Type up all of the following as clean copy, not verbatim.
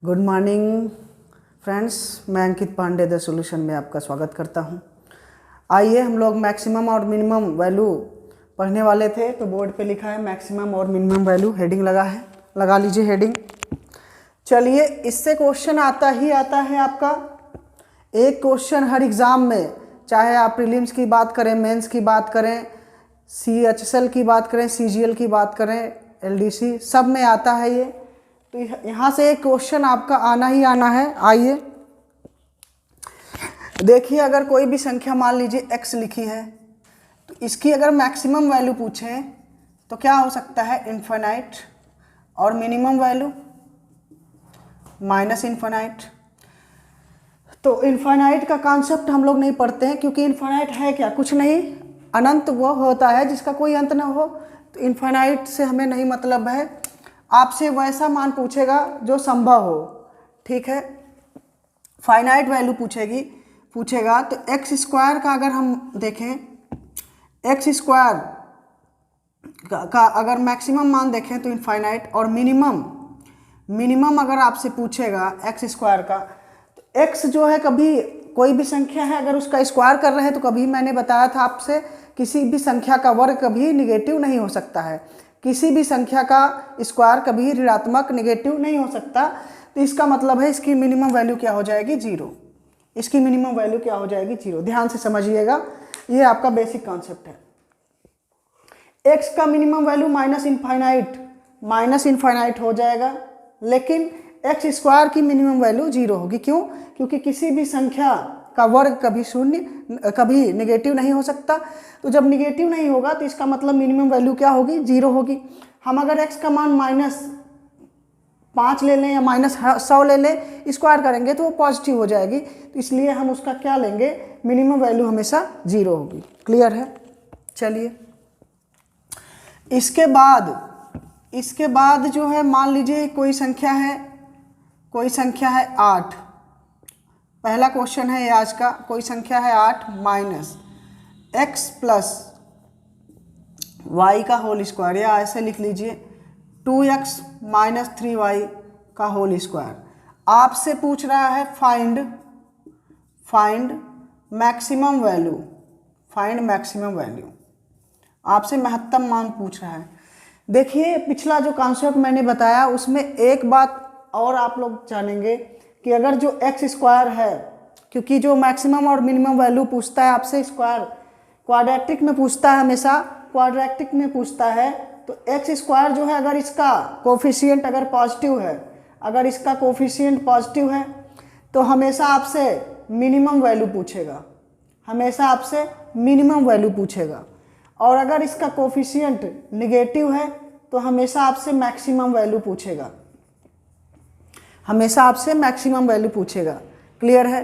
Good morning friends, मैं अंकित Pandey the solution में आपका स्वागत करता हूं। आइए हम लोग मैक्सिमम और मिनिमम वैल्यू पढ़ने वाले थे, तो बोर्ड पे लिखा है मैक्सिमम और मिनिमम वैल्यू, हेडिंग लगा लीजिए हेडिंग। चलिए, इससे क्वेश्चन आता है आपका। एक क्वेश्चन हर एग्ज़ाम में, चाहे आप प्रीलिम्स की बात करें, मेंस की बात करें, CHSL की बात करें, CGL की बात करें, LDC, सब में आता है ये। तो यहाँ से एक क्वेश्चन आपका आना ही आना है। आइए देखिए, अगर कोई भी संख्या मान लीजिए x लिखी है, तो इसकी अगर मैक्सिमम वैल्यू पूछें तो क्या हो सकता है, इनफाइनाइट, और मिनिमम वैल्यू माइनस इनफाइनाइट। तो इनफाइनाइट का कॉन्सेप्ट हम लोग नहीं पढ़ते हैं, क्योंकि इनफाइनाइट है क्या, कुछ नहीं, अनंत वो होता है जिसका कोई अंत ना हो। तो इनफाइनाइट से हमें नहीं मतलब है। आपसे वैसा मान पूछेगा जो संभव हो, ठीक है। फाइनाइट वैल्यू पूछेगा तो एक्स स्क्वायर का अगर हम देखें, एक्स स्क्वायर का अगर मैक्सिमम मान देखें तो इनफाइनाइट, और मिनिमम अगर आपसे पूछेगा एक्स स्क्वायर का, तो एक्स जो है, कभी कोई भी संख्या है अगर उसका स्क्वायर कर रहे हैं तो कभी, मैंने बताया था आपसे, किसी भी संख्या का वर्ग कभी निगेटिव नहीं हो सकता है। किसी भी संख्या का स्क्वायर कभी ऋणात्मक निगेटिव नहीं हो सकता। तो इसका मतलब है इसकी मिनिमम वैल्यू क्या हो जाएगी, 0। इसकी मिनिमम वैल्यू क्या हो जाएगी, 0। ध्यान से समझिएगा, ये आपका बेसिक कॉन्सेप्ट है। एक्स का मिनिमम वैल्यू माइनस इनफाइनाइट हो जाएगा, लेकिन एक्स स्क्वायर की मिनिमम वैल्यू 0 होगी। क्यों? क्योंकि किसी भी संख्या का वर्ग कभी शून्य, कभी निगेटिव नहीं हो सकता। तो जब निगेटिव नहीं होगा तो इसका मतलब मिनिमम वैल्यू क्या होगी, 0 होगी। हम अगर x का मान -5 ले लें या -100 ले लें, स्क्वायर करेंगे तो वो पॉजिटिव हो जाएगी। तो इसलिए हम उसका क्या लेंगे, मिनिमम वैल्यू हमेशा 0 होगी। क्लियर है? चलिए, इसके बाद जो है, मान लीजिए कोई संख्या है 8। पहला क्वेश्चन है ये आज का। कोई संख्या है 8 माइनस x प्लस वाई का होल स्क्वायर, या ऐसे लिख लीजिए 2x माइनस 3y का होल स्क्वायर। आपसे पूछ रहा है फाइंड मैक्सिमम वैल्यू, आपसे महत्तम मान पूछ रहा है। देखिए, पिछला जो कॉन्सेप्ट मैंने बताया उसमें एक बात और आप लोग जानेंगे कि अगर जो एक्स स्क्वायर है, क्योंकि जो मैक्सिमम और मिनिमम वैल्यू पूछता है आपसे, स्क्वायर क्वाड्रेटिक में पूछता है, हमेशा क्वाड्रेटिक में पूछता है, तो एक्स स्क्वायर जो है, अगर इसका कोफिशिएंट अगर पॉजिटिव है, तो हमेशा आपसे मिनिमम वैल्यू पूछेगा, और अगर इसका कोफिशिएंट निगेटिव है तो हमेशा आपसे मैक्सिमम वैल्यू पूछेगा। क्लियर है?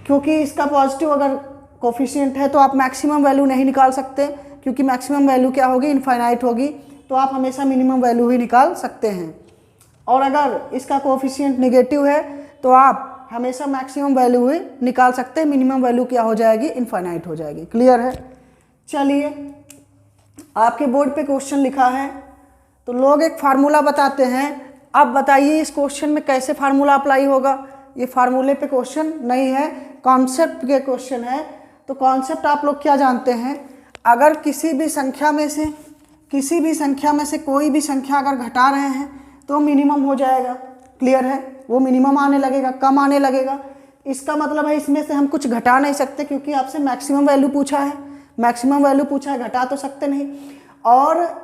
क्योंकि इसका पॉजिटिव अगर कोफिशिएंट है तो आप मैक्सिमम वैल्यू नहीं निकाल सकते, क्योंकि मैक्सिमम वैल्यू क्या होगी, इनफाइनाइट होगी। तो आप हमेशा मिनिमम वैल्यू ही निकाल सकते हैं। और अगर इसका कोफिशिएंट निगेटिव है तो आप हमेशा मैक्सिमम वैल्यू ही निकाल सकते हैं, मिनिमम वैल्यू क्या हो जाएगी, इनफाइनाइट हो जाएगी। क्लियर है? चलिए, आपके बोर्ड पे क्वेश्चन लिखा है, तो लोग एक फार्मूला बताते हैं। अब बताइए इस क्वेश्चन में कैसे फार्मूला अप्लाई होगा। ये फार्मूले पे क्वेश्चन नहीं है, कॉन्सेप्ट के क्वेश्चन है। तो कॉन्सेप्ट आप लोग क्या जानते हैं, अगर किसी भी संख्या में से कोई भी संख्या अगर घटा रहे हैं तो मिनिमम हो जाएगा। क्लियर है? वो मिनिमम आने लगेगा, कम आने लगेगा। इसका मतलब है इसमें से हम कुछ घटा नहीं सकते, क्योंकि आपसे मैक्सिमम वैल्यू पूछा है, घटा तो सकते नहीं। और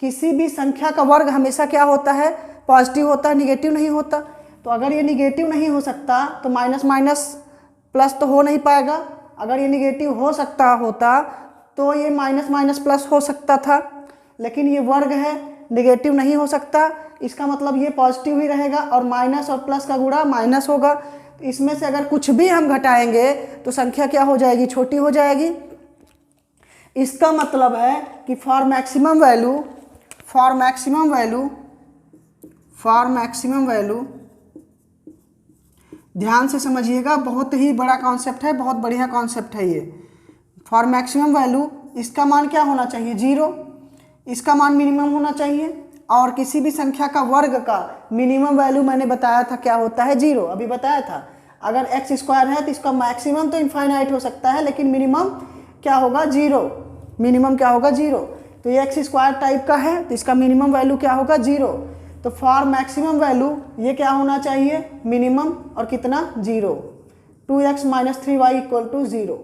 किसी भी संख्या का वर्ग हमेशा क्या होता है, पॉजिटिव होता है, निगेटिव नहीं होता। तो अगर ये निगेटिव नहीं हो सकता तो माइनस माइनस प्लस तो हो नहीं पाएगा। अगर ये निगेटिव हो सकता होता तो ये माइनस माइनस प्लस हो सकता था, लेकिन ये वर्ग है, निगेटिव नहीं हो सकता। इसका मतलब ये पॉजिटिव ही रहेगा, और माइनस और प्लस का गुणा माइनस होगा। तो इसमें से अगर कुछ भी हम घटाएंगे तो संख्या क्या हो जाएगी, छोटी हो जाएगी। इसका मतलब है कि फॉर मैक्सिमम वैल्यू ध्यान से समझिएगा, बहुत ही बड़ा कॉन्सेप्ट है, बहुत बढ़िया कॉन्सेप्ट है ये। फॉर मैक्सिमम वैल्यू इसका मान क्या होना चाहिए, 0। इसका मान मिनिमम होना चाहिए, और किसी भी संख्या का वर्ग का मिनिमम वैल्यू मैंने बताया था क्या होता है, 0, अभी बताया था। अगर एक्स स्क्वायर है तो इसका मैक्सिमम तो इनफाइनाइट हो सकता है, लेकिन मिनिमम क्या होगा, 0। मिनिमम क्या होगा, 0। तो ये एक्स स्क्वायर टाइप का है तो इसका मिनिमम वैल्यू क्या होगा, 0। तो फॉर मैक्सिमम वैल्यू ये क्या होना चाहिए, मिनिमम और कितना, 0। 2x minus 3y equal to 0।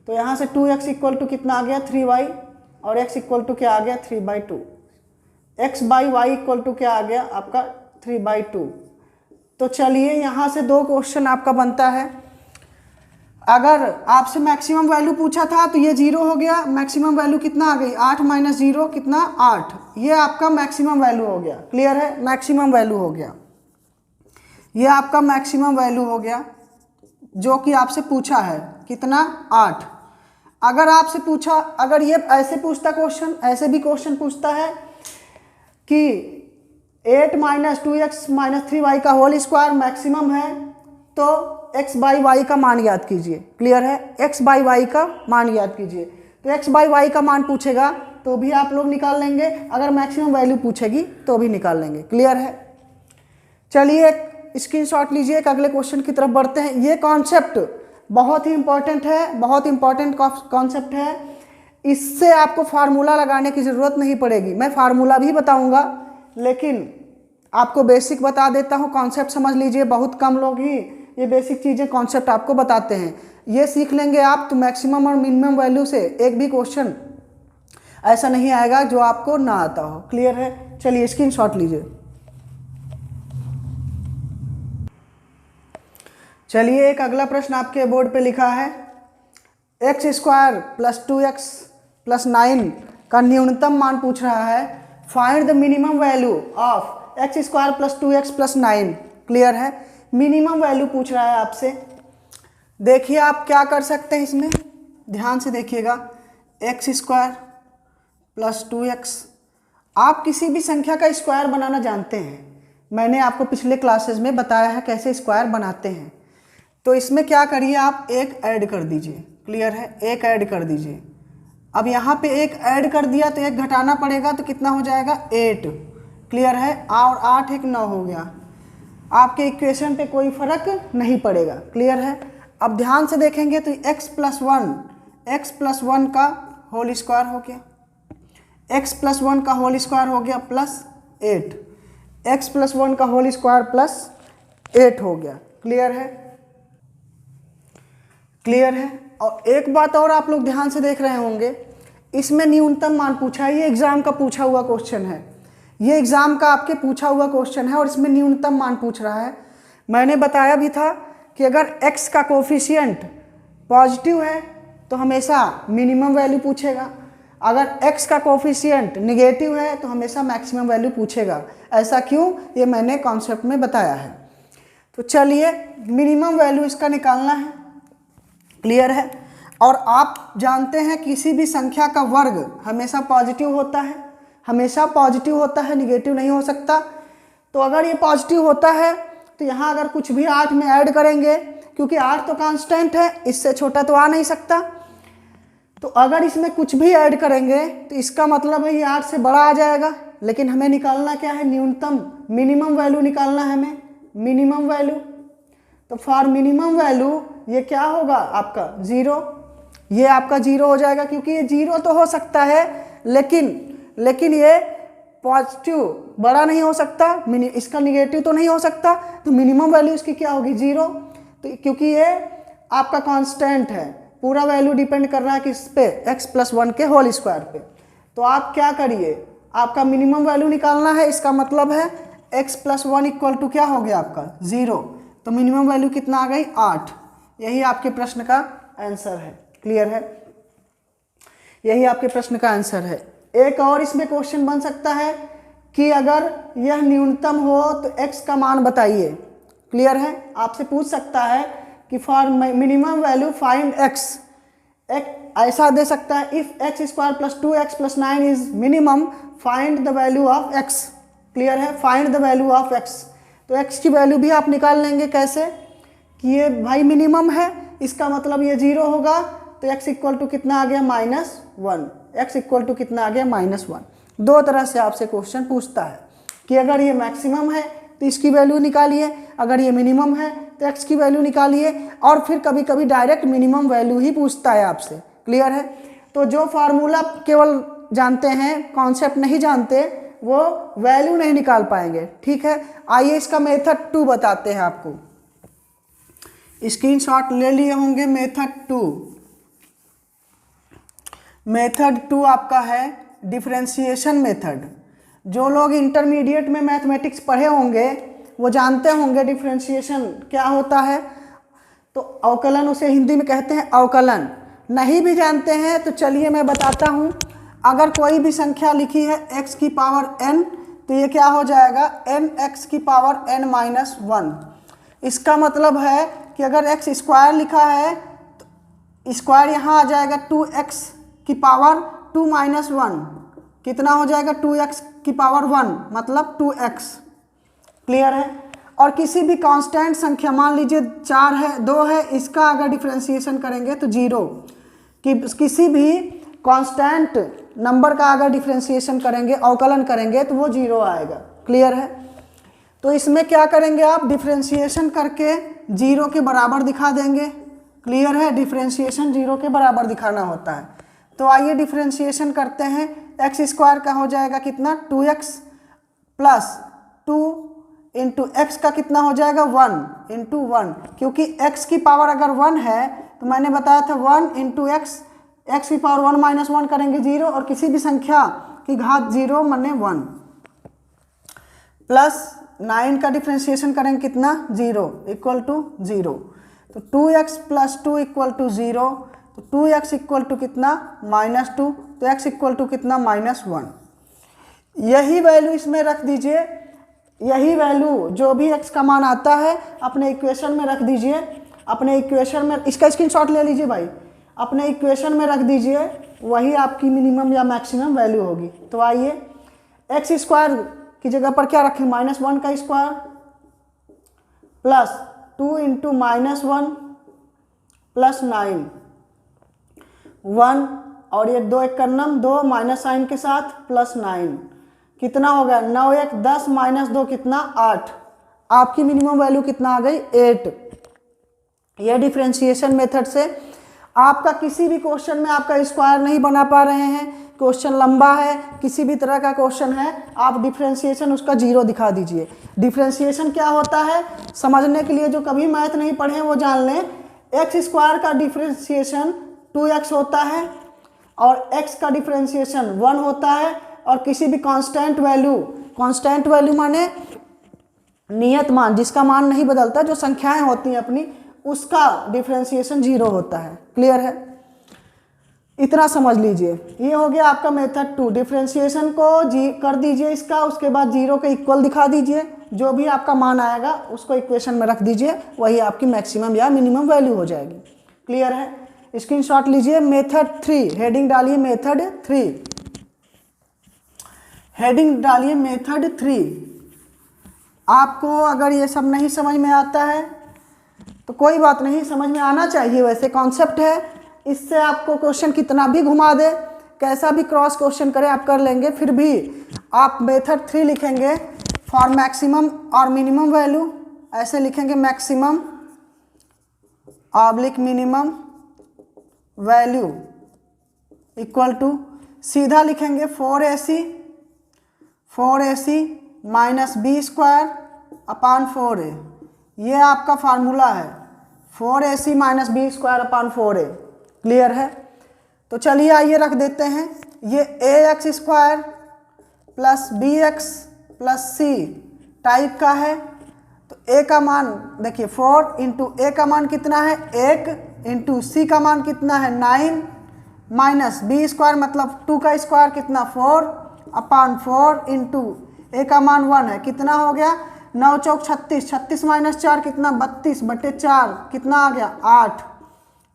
तो यहाँ से 2x इक्वल टू कितना आ गया, 3y, और x इक्वल टू क्या आ गया, 3/2। x by Y equal to क्या आ गया आपका, 3/2। तो चलिए यहाँ से 2 क्वेश्चन आपका बनता है। अगर आपसे मैक्सिमम वैल्यू पूछा था तो ये 0 हो गया, मैक्सिमम वैल्यू कितना आ गई, 8 माइनस 0 कितना, 8। ये आपका मैक्सिमम वैल्यू हो गया, क्लियर है, मैक्सिमम वैल्यू हो गया, ये आपका मैक्सिमम वैल्यू हो गया जो कि आपसे पूछा है, कितना, 8। अगर आपसे पूछा, अगर ये ऐसे पूछता क्वेश्चन, ऐसे भी क्वेश्चन पूछता है कि 8 माइनस 2x माइनस 3y का होल स्क्वायर मैक्सिमम है, तो x बाई वाई का मान याद कीजिए, क्लियर है, x बाई वाई का मान याद कीजिए। तो x बाई वाई का मान पूछेगा तो भी आप लोग निकाल लेंगे, अगर मैक्सिमम वैल्यू पूछेगी तो भी निकाल लेंगे, क्लियर है। चलिए एक स्क्रीनशॉट लीजिए, एक अगले क्वेश्चन की तरफ बढ़ते हैं। ये कॉन्सेप्ट बहुत ही इंपॉर्टेंट है, बहुत इंपॉर्टेंट कॉन्सेप्ट है, इससे आपको फार्मूला लगाने की ज़रूरत नहीं पड़ेगी। मैं फार्मूला भी बताऊंगा लेकिन आपको बेसिक बता देता हूँ, कॉन्सेप्ट समझ लीजिए। बहुत कम लोग ही ये बेसिक चीज़ें कॉन्सेप्ट आपको बताते हैं, ये सीख लेंगे आप तो मैक्सिमम और मिनिमम वैल्यू से एक भी क्वेश्चन ऐसा नहीं आएगा जो आपको ना आता हो, क्लियर है। चलिए स्क्रीनशॉट लीजिए। चलिए एक अगला प्रश्न आपके बोर्ड पे लिखा है, x square plus 2x plus 9 का न्यूनतम मान पूछ रहा है, find the minimum value of x square plus 2x plus 9, clear है, मिनिमम वैल्यू पूछ रहा है आपसे। देखिए आप क्या कर सकते हैं इसमें, ध्यान से देखिएगा, एक्स स्क्वायर प्लस 2x, आप किसी भी संख्या का स्क्वायर बनाना जानते हैं, मैंने आपको पिछले क्लासेस में बताया है कैसे स्क्वायर बनाते हैं। तो इसमें क्या करिए, आप एक ऐड कर दीजिए, क्लियर है, एक ऐड कर दीजिए। अब यहाँ पे एक ऐड कर दिया तो एक घटाना पड़ेगा तो कितना हो जाएगा, 8, क्लियर है, और 8 एक 9 हो गया। आपके इक्वेशन पे कोई फर्क नहीं पड़ेगा, क्लियर है। अब ध्यान से देखेंगे तो x प्लस 1 का होल स्क्वायर हो गया, x प्लस 1 का होल स्क्वायर हो गया प्लस 8, x प्लस 1 का होल स्क्वायर प्लस 8 हो गया, क्लियर है, क्लियर है। और एक बात और आप लोग ध्यान से देख रहे होंगे, इसमें न्यूनतम मान पूछा है, ये एग्जाम का पूछा हुआ क्वेश्चन है, ये एग्जाम का आपके पूछा हुआ क्वेश्चन है और इसमें न्यूनतम मान पूछ रहा है। मैंने बताया भी था कि अगर x का कोफिशिएंट पॉजिटिव है तो हमेशा मिनिमम वैल्यू पूछेगा, अगर x का कोफिशिएंट निगेटिव है तो हमेशा मैक्सिमम वैल्यू पूछेगा। ऐसा क्यों, ये मैंने कॉन्सेप्ट में बताया है। तो चलिए मिनिमम वैल्यू इसका निकालना है, क्लियर है। और आप जानते हैं किसी भी संख्या का वर्ग हमेशा पॉजिटिव होता है, हमेशा पॉजिटिव होता है, निगेटिव नहीं हो सकता। तो अगर ये पॉजिटिव होता है तो यहाँ अगर कुछ भी 8 में ऐड करेंगे, क्योंकि 8 तो कांस्टेंट है, इससे छोटा तो आ नहीं सकता, तो अगर इसमें कुछ भी ऐड करेंगे तो इसका मतलब है ये 8 से बड़ा आ जाएगा। लेकिन हमें निकालना क्या है, न्यूनतम, मिनिमम वैल्यू निकालना है हमें, मिनिमम वैल्यू। तो फॉर मिनिमम वैल्यू ये क्या होगा आपका, 0, ये आपका 0 हो जाएगा, क्योंकि ये 0 तो हो सकता है लेकिन ये पॉजिटिव बड़ा नहीं हो सकता, इसका निगेटिव तो नहीं हो सकता, तो मिनिमम वैल्यू इसकी क्या होगी, 0। तो क्योंकि ये आपका कांस्टेंट है, पूरा वैल्यू डिपेंड कर रहा है किस पे, x प्लस 1 के होल स्क्वायर पे। तो आप क्या करिए, आपका मिनिमम वैल्यू निकालना है, इसका मतलब है x प्लस 1 इक्वल टू क्या हो गया आपका, 0। तो मिनिमम वैल्यू कितना आ गई, 8। यही आपके प्रश्न का आंसर है, क्लियर है, यही आपके प्रश्न का आंसर है। एक और इसमें क्वेश्चन बन सकता है कि अगर यह न्यूनतम हो तो x का मान बताइए, क्लियर है, आपसे पूछ सकता है कि for minimum value find x, ऐसा दे सकता है, if x square plus 2x plus 9 is minimum find the value of x, clear है, find the value of x। तो x की वैल्यू भी आप निकाल लेंगे, कैसे कि ये भाई मिनिमम है, इसका मतलब ये 0 होगा, तो x इक्वल टू कितना आ गया, -1, x इक्वल टू कितना आ गया, -1। दो तरह से आपसे क्वेश्चन पूछता है, कि अगर ये मैक्सिमम है तो इसकी वैल्यू निकालिए, अगर ये मिनिमम है तो x की वैल्यू निकालिए, और फिर कभी कभी डायरेक्ट मिनिमम वैल्यू ही पूछता है आपसे। क्लियर है? तो जो फार्मूला केवल जानते हैं, कॉन्सेप्ट नहीं जानते, वो वैल्यू नहीं निकाल पाएंगे। ठीक है, आइए इसका मेथड 2 बताते हैं आपको। स्क्रीनशॉट ले लिए होंगे। मेथड 2, मेथड 2 आपका है डिफरेंशिएशन मेथड। जो लोग इंटरमीडिएट में मैथमेटिक्स पढ़े होंगे वो जानते होंगे डिफरेंशिएशन क्या होता है। तो अवकलन, उसे हिंदी में कहते हैं अवकलन। नहीं भी जानते हैं तो चलिए मैं बताता हूँ। अगर कोई भी संख्या लिखी है x की पावर n, तो ये क्या हो जाएगा, nx की पावर n माइनस 1। इसका मतलब है कि अगर x स्क्वायर लिखा है तो स्क्वायर यहाँ आ जाएगा 2x की पावर 2 माइनस 1, कितना हो जाएगा 2x की पावर 1, मतलब 2x। क्लियर है? और किसी भी कांस्टेंट संख्या, मान लीजिए 4 है, 2 है, इसका अगर डिफरेंशिएशन करेंगे तो 0। कि किसी भी कांस्टेंट नंबर का अगर डिफरेंशिएशन करेंगे, अवकलन करेंगे, तो वो 0 आएगा। क्लियर है? तो इसमें क्या करेंगे आप, डिफरेंशिएशन करके 0 के बराबर दिखा देंगे। क्लियर है? डिफरेंशिएशन 0 के बराबर दिखाना होता है। तो आइए डिफरेंशिएशन करते हैं। एक्स स्क्वायर का हो जाएगा कितना, 2x प्लस 2 इंटू एक्स का कितना हो जाएगा, 1 इंटू 1, क्योंकि x की पावर अगर 1 है तो मैंने बताया था 1 इंटू एक्स, एक्स की पावर 1 माइनस 1 करेंगे 0, और किसी भी संख्या की घात 0 माने 1, प्लस 9 का डिफरेंशिएशन करेंगे कितना, 0 इक्वल टू 0। तो 2x प्लस 2 इक्वल टू 0, तो 2x इक्वल टू कितना, -2, तो x इक्वल टू कितना, -1। यही वैल्यू इसमें रख दीजिए, यही वैल्यू जो भी x का मान आता है अपने इक्वेशन में रख दीजिए। अपने इक्वेशन में इसका स्क्रीनशॉट ले लीजिए भाई, अपने इक्वेशन में रख दीजिए, वही आपकी मिनिमम या मैक्सिमम वैल्यू होगी। तो आइए एक्स स्क्वायर की जगह पर क्या रखें, -1 का स्क्वायर प्लस 2 इंटू -1 प्लस 9, 1 और ये 2 1 9, 2 माइनस साइन के साथ प्लस 9, कितना हो गया, 9 1 10 माइनस 2 कितना, 8। आपकी मिनिमम वैल्यू कितना आ गई, 8। यह डिफरेंशिएशन मेथड से आपका किसी भी क्वेश्चन में आपका स्क्वायर नहीं बना पा रहे हैं, क्वेश्चन लंबा है, किसी भी तरह का क्वेश्चन है, आप डिफरेंशिएशन उसका 0 दिखा दीजिए। डिफरेंशिएशन क्या होता है समझने के लिए जो कभी मैथ नहीं पढ़े वो जान लें। एक्स स्क्वायर का डिफरेंशिएशन 2x होता है और x का डिफरेंशिएशन 1 होता है, और किसी भी कांस्टेंट वैल्यू माने नियत मान, जिसका मान नहीं बदलता, जो संख्याएं होती हैं अपनी, उसका डिफरेंशिएशन 0 होता है। क्लियर है? इतना समझ लीजिए। ये हो गया आपका मेथड 2। डिफरेंशिएशन को कर दीजिए इसका, उसके बाद 0 के इक्वल दिखा दीजिए, जो भी आपका मान आएगा उसको इक्वेशन में रख दीजिए, वही आपकी मैक्सिमम या मिनिमम वैल्यू हो जाएगी। क्लियर है? स्क्रीनशॉट लीजिए। मेथड 3, हेडिंग डालिए मेथड 3, हेडिंग डालिए मेथड 3। आपको अगर ये सब नहीं समझ में आता है तो कोई बात नहीं, समझ में आना चाहिए, वैसे कॉन्सेप्ट है। इससे आपको क्वेश्चन कितना भी घुमा दे, कैसा भी क्रॉस क्वेश्चन करे, आप कर लेंगे। फिर भी आप मेथड 3 लिखेंगे फॉर मैक्सिमम और मिनिमम वैल्यू, ऐसे लिखेंगे maximum oblique minimum value equal to, सीधा लिखेंगे 4ac minus B square upon 4a। ये आपका फार्मूला है, 4ac minus B square upon 4a। Clear है? तो चलिए आइए रख देते हैं। ये ax square plus bx plus c type का है। तो a का मान देखिए 4 इंटू a का मान कितना है 1, इंटू c का मान कितना है 9, माइनस बी स्क्वायर मतलब 2 का स्क्वायर कितना 4 अपान 4 इंटू a का मान 1 है, कितना हो गया 9 चौक 36, 36 माइनस 4 कितना 32 बटे 4 कितना आ गया 8।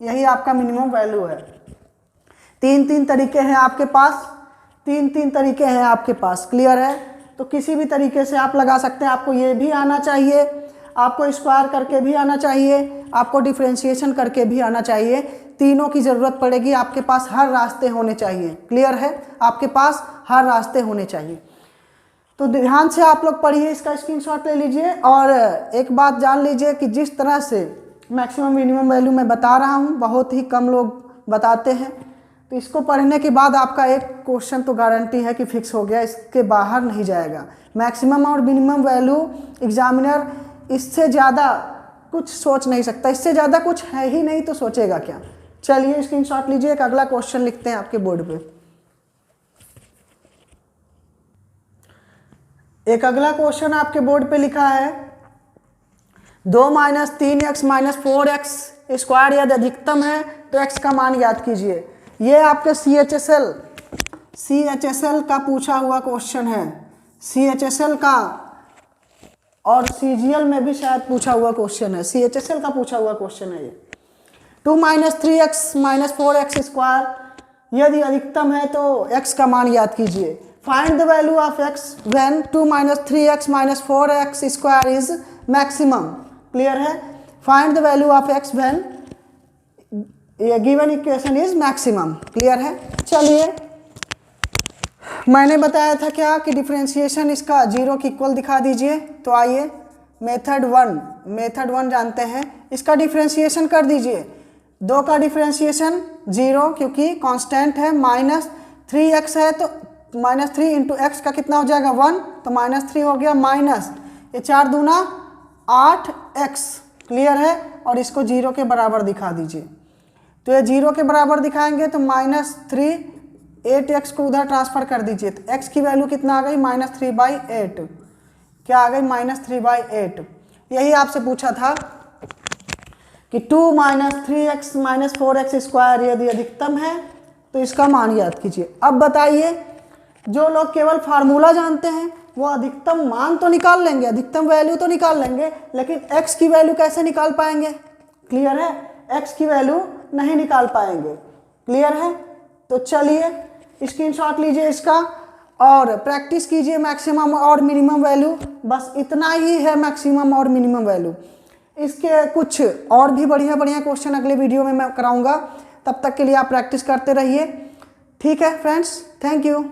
यही आपका मिनिमम वैल्यू है। 3 तरीके हैं आपके पास, 3 तरीके हैं आपके पास। क्लियर है? तो किसी भी तरीके से आप लगा सकते हैं। आपको ये भी आना चाहिए, आपको स्क्वायर करके भी आना चाहिए, आपको डिफरेंशिएशन करके भी आना चाहिए। तीनों की ज़रूरत पड़ेगी, आपके पास हर रास्ते होने चाहिए। क्लियर है? आपके पास हर रास्ते होने चाहिए। तो ध्यान से आप लोग पढ़िए, इसका स्क्रीनशॉट ले लीजिए। और एक बात जान लीजिए कि जिस तरह से मैक्सिमम मिनिमम वैल्यू मैं बता रहा हूँ, बहुत ही कम लोग बताते हैं। तो इसको पढ़ने के बाद आपका एक क्वेश्चन तो गारंटी है कि फिक्स हो गया, इसके बाहर नहीं जाएगा। मैक्सिमम और मिनिमम वैल्यू एग्जामिनर इससे ज़्यादा कुछ सोच नहीं सकता, इससे ज़्यादा कुछ है ही नहीं तो सोचेगा क्या। चलिए स्क्रीनशॉट लीजिए, एक अगला क्वेश्चन लिखते हैं आपके बोर्ड पे। एक अगला क्वेश्चन आपके बोर्ड पे लिखा है 2 - 3x - 4x स्क्वायर यदि अधिकतम है तो x का मान ज्ञात कीजिए। ये आपके CHSL का पूछा हुआ क्वेश्चन है, CHSL का, और CGL में भी शायद पूछा हुआ क्वेश्चन है। CHSL का पूछा हुआ क्वेश्चन है ये। 2 - 3x - 4x स्क्वायर यदि अधिकतम है तो x का मान ज्ञात कीजिए। Find the value of x when 2 - 3x - 4x square is maximum. Clear है? Find the value of x when ये given equation is maximum. Clear है? चलिए, मैंने बताया था क्या कि डिफरेंशिएशन इसका 0 के इक्वल दिखा दीजिए। तो आइए मेथड वन जानते हैं, इसका डिफरेंशिएशन कर दीजिए। 2 का डिफरेंशिएशन 0 क्योंकि कांस्टेंट है, -3x है तो -3 इंटू एक्स का कितना हो जाएगा 1, तो -3 हो गया, माइनस ये 4 दूना 8x। क्लियर है? और इसको 0 के बराबर दिखा दीजिए। तो ये 0 के बराबर दिखाएंगे तो -3, 8x को उधर ट्रांसफर कर दीजिए तो x की वैल्यू कितना आ गई -3/8। क्या आ गई? -3/8। यही आपसे पूछा था कि 2 - 3x - 4x स्क्वायर यदि अधिकतम है तो इसका मान याद कीजिए। अब बताइए, जो लोग केवल फार्मूला जानते हैं वो अधिकतम मान तो निकाल लेंगे, अधिकतम वैल्यू तो निकाल लेंगे, लेकिन x की वैल्यू कैसे निकाल पाएंगे? क्लियर है? x की वैल्यू नहीं निकाल पाएंगे। क्लियर है? तो चलिए स्क्रीनशॉट लीजिए इसका और प्रैक्टिस कीजिए मैक्सिमम और मिनिमम वैल्यू। बस इतना ही है मैक्सिमम और मिनिमम वैल्यू। इसके कुछ और भी बढ़िया बढ़िया क्वेश्चन अगले वीडियो में मैं कराऊंगा। तब तक के लिए आप प्रैक्टिस करते रहिए। ठीक है फ्रेंड्स, थैंक यू।